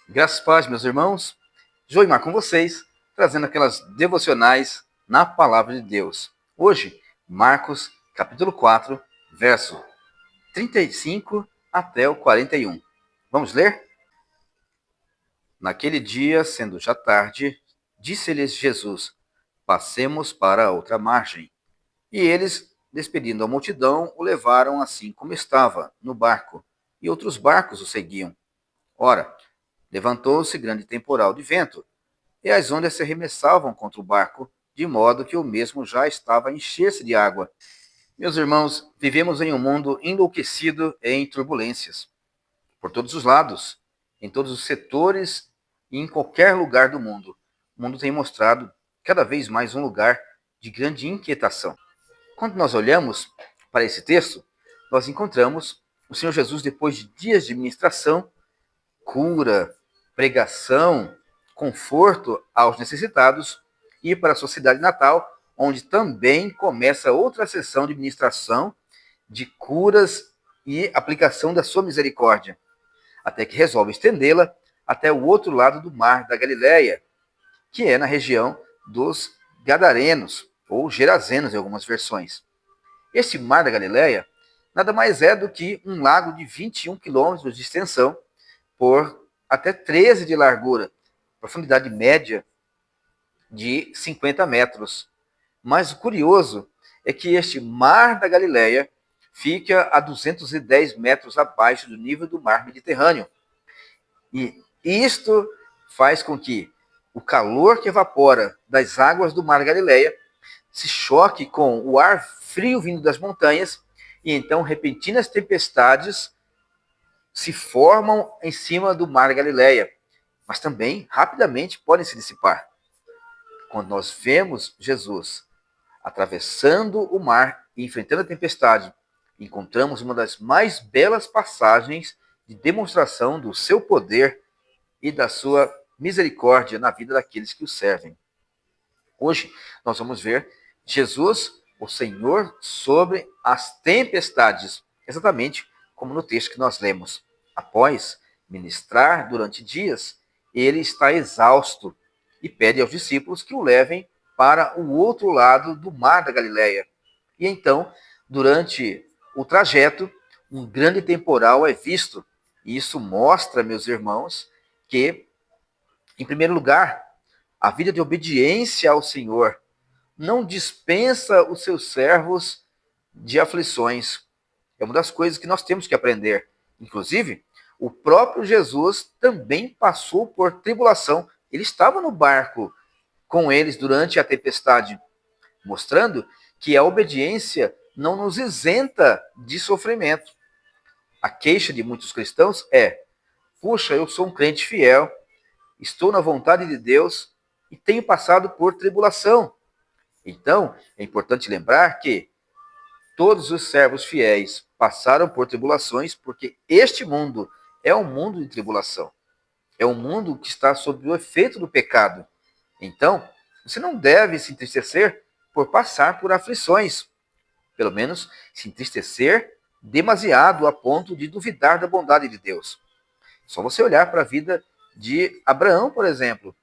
Graças a Deus, meus irmãos. Joimar com vocês, trazendo aquelas devocionais na Palavra de Deus. Hoje, Marcos, capítulo 4, verso 35 até o 41. Vamos ler? Naquele dia, sendo já tarde, disse-lhes Jesus: Passemos para a outra margem. E eles, despedindo a multidão, o levaram assim como estava, no barco, e outros barcos o seguiam. Ora, levantou-se grande temporal de vento, e as ondas se arremessavam contra o barco, de modo que o mesmo já estava a encher-se de água. Meus irmãos, vivemos em um mundo enlouquecido e em turbulências, por todos os lados, em todos os setores e em qualquer lugar do mundo. O mundo tem mostrado cada vez mais um lugar de grande inquietação. Quando nós olhamos para esse texto, nós encontramos o Senhor Jesus, depois de dias de ministração, cura, pregação, conforto aos necessitados, ir para a sua cidade natal, onde também começa outra sessão de ministração, de curas e aplicação da sua misericórdia, até que resolve estendê-la até o outro lado do mar da Galileia, que é na região dos Gadarenos, ou Gerazenos em algumas versões. Este mar da Galileia nada mais é do que um lago de 21 quilômetros de extensão, por até 13 de largura, profundidade média de 50 metros. Mas o curioso é que este mar da Galileia fica a 210 metros abaixo do nível do mar Mediterrâneo. E isto faz com que o calor que evapora das águas do mar Galileia se choque com o ar frio vindo das montanhas, e então repentinas tempestades se formam em cima do mar Galileia, mas também rapidamente podem se dissipar. Quando nós vemos Jesus atravessando o mar e enfrentando a tempestade, encontramos uma das mais belas passagens de demonstração do seu poder e da sua misericórdia na vida daqueles que o servem. Hoje nós vamos ver Jesus, o Senhor, sobre as tempestades, exatamente como no texto que nós lemos. Após ministrar durante dias, ele está exausto e pede aos discípulos que o levem para o outro lado do mar da Galileia. E então, durante o trajeto, um grande temporal é visto. E isso mostra, meus irmãos, que, em primeiro lugar, a vida de obediência ao Senhor não dispensa os seus servos de aflições. É uma das coisas que nós temos que aprender. Inclusive, o próprio Jesus também passou por tribulação. Ele estava no barco com eles durante a tempestade, mostrando que a obediência não nos isenta de sofrimento. A queixa de muitos cristãos é: puxa, eu sou um crente fiel, estou na vontade de Deus e tenho passado por tribulação. Então, é importante lembrar que todos os servos fiéis passaram por tribulações, porque este mundo é um mundo de tribulação. É um mundo que está sob o efeito do pecado. Então, você não deve se entristecer por passar por aflições. Pelo menos se entristecer demasiado a ponto de duvidar da bondade de Deus. Só você olhar para a vida de Abraão, por exemplo.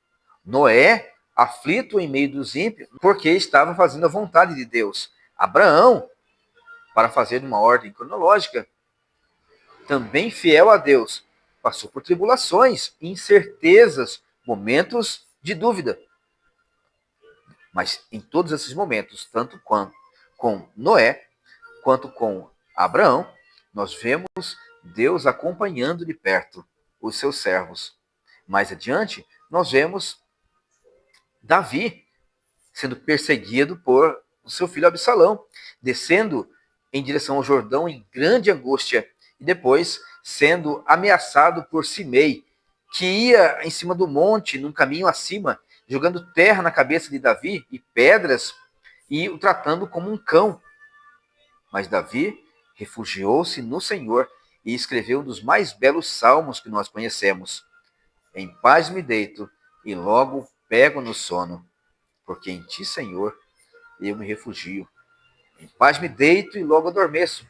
Noé, aflito em meio dos ímpios, porque estava fazendo a vontade de Deus. Abraão, para fazer uma ordem cronológica, também fiel a Deus, passou por tribulações, incertezas, momentos de dúvida. Mas em todos esses momentos, tanto com Noé, quanto com Abraão, nós vemos Deus acompanhando de perto os seus servos. Mais adiante, nós vemos Davi sendo perseguido por o seu filho Absalão, descendo em direção ao Jordão em grande angústia, e depois sendo ameaçado por Simei, que ia em cima do monte, num caminho acima, jogando terra na cabeça de Davi e pedras, e o tratando como um cão. Mas Davi refugiou-se no Senhor e escreveu um dos mais belos salmos que nós conhecemos. Em paz me deito e logo pego no sono, porque em ti, Senhor, eu me refugio. Em paz me deito e logo adormeço.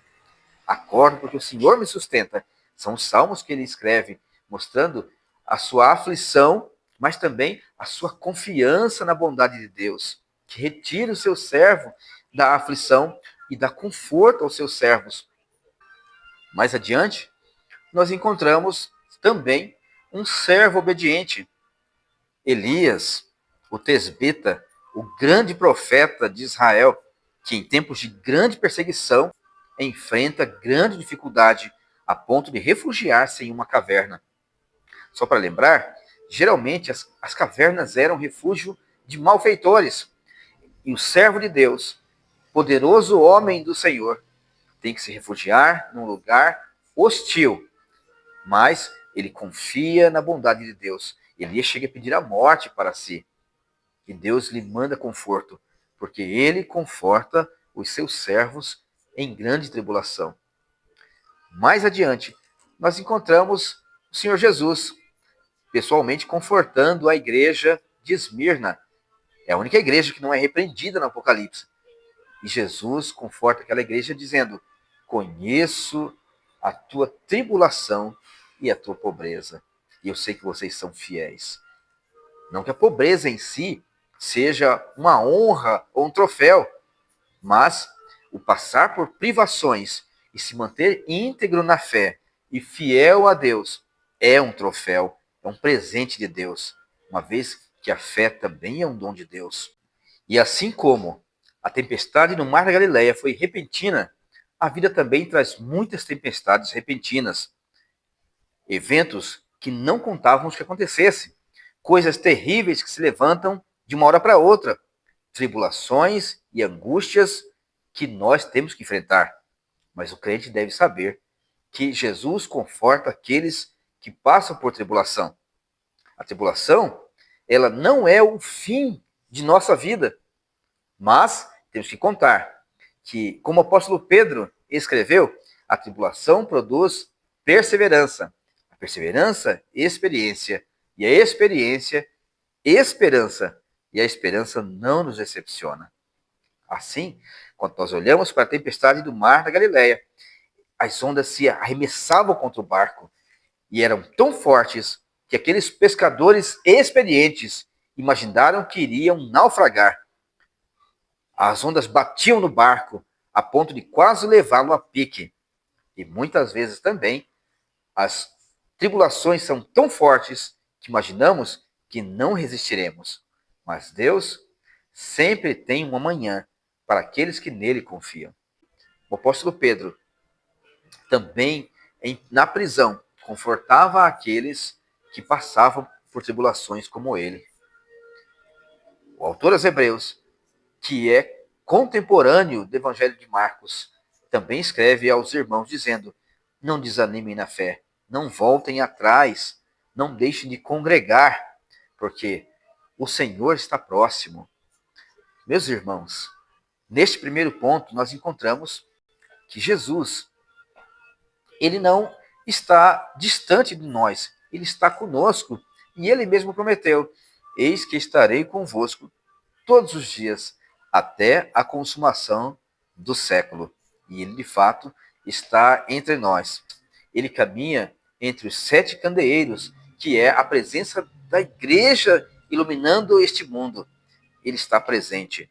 Acordo porque o Senhor me sustenta. São os salmos que ele escreve, mostrando a sua aflição, mas também a sua confiança na bondade de Deus, que retira o seu servo da aflição e dá conforto aos seus servos. Mais adiante, nós encontramos também um servo obediente, Elias, o tesbita, o grande profeta de Israel, que em tempos de grande perseguição enfrenta grande dificuldade a ponto de refugiar-se em uma caverna. Só para lembrar, geralmente as cavernas eram refúgio de malfeitores. E o servo de Deus, poderoso homem do Senhor, tem que se refugiar num lugar hostil. Mas ele confia na bondade de Deus. Elias chega a pedir a morte para si. E Deus lhe manda conforto, porque ele conforta os seus servos em grande tribulação. Mais adiante, nós encontramos o Senhor Jesus, pessoalmente confortando a igreja de Esmirna. É a única igreja que não é repreendida no Apocalipse. E Jesus conforta aquela igreja dizendo: conheço a tua tribulação e a tua pobreza. E eu sei que vocês são fiéis. Não que a pobreza em si seja uma honra ou um troféu, mas o passar por privações e se manter íntegro na fé e fiel a Deus é um troféu, é um presente de Deus, uma vez que a fé também é um dom de Deus. E assim como a tempestade no Mar da Galileia foi repentina, a vida também traz muitas tempestades repentinas. Eventos que não contávamos que acontecesse. Coisas terríveis que se levantam de uma hora para outra. Tribulações e angústias que nós temos que enfrentar. Mas o crente deve saber que Jesus conforta aqueles que passam por tribulação. A tribulação, ela não é o fim de nossa vida, mas temos que contar que, como o apóstolo Pedro escreveu, a tribulação produz perseverança. A perseverança, experiência. E a experiência, esperança. E a esperança não nos decepciona. Assim, quando nós olhamos para a tempestade do mar da Galileia, as ondas se arremessavam contra o barco e eram tão fortes que aqueles pescadores experientes imaginaram que iriam naufragar. As ondas batiam no barco a ponto de quase levá-lo a pique. E muitas vezes também as tribulações são tão fortes que imaginamos que não resistiremos. Mas Deus sempre tem um amanhã para aqueles que nele confiam. O apóstolo Pedro também, na prisão, confortava aqueles que passavam por tribulações como ele. O autor aos Hebreus, que é contemporâneo do Evangelho de Marcos, também escreve aos irmãos dizendo: não desanimem na fé, não voltem atrás, não deixem de congregar, porque o Senhor está próximo. Meus irmãos, neste primeiro ponto nós encontramos que Jesus, ele não está distante de nós, ele está conosco e ele mesmo prometeu: eis que estarei convosco todos os dias, até a consumação do século. E ele, de fato, está entre nós. Ele caminha entre os 7 candeeiros, que é a presença da igreja iluminando este mundo. Ele está presente.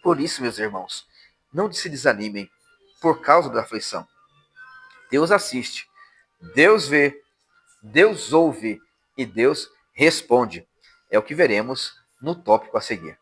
Por isso, meus irmãos, não se desanimem por causa da aflição. Deus assiste, Deus vê, Deus ouve e Deus responde. É o que veremos no tópico a seguir.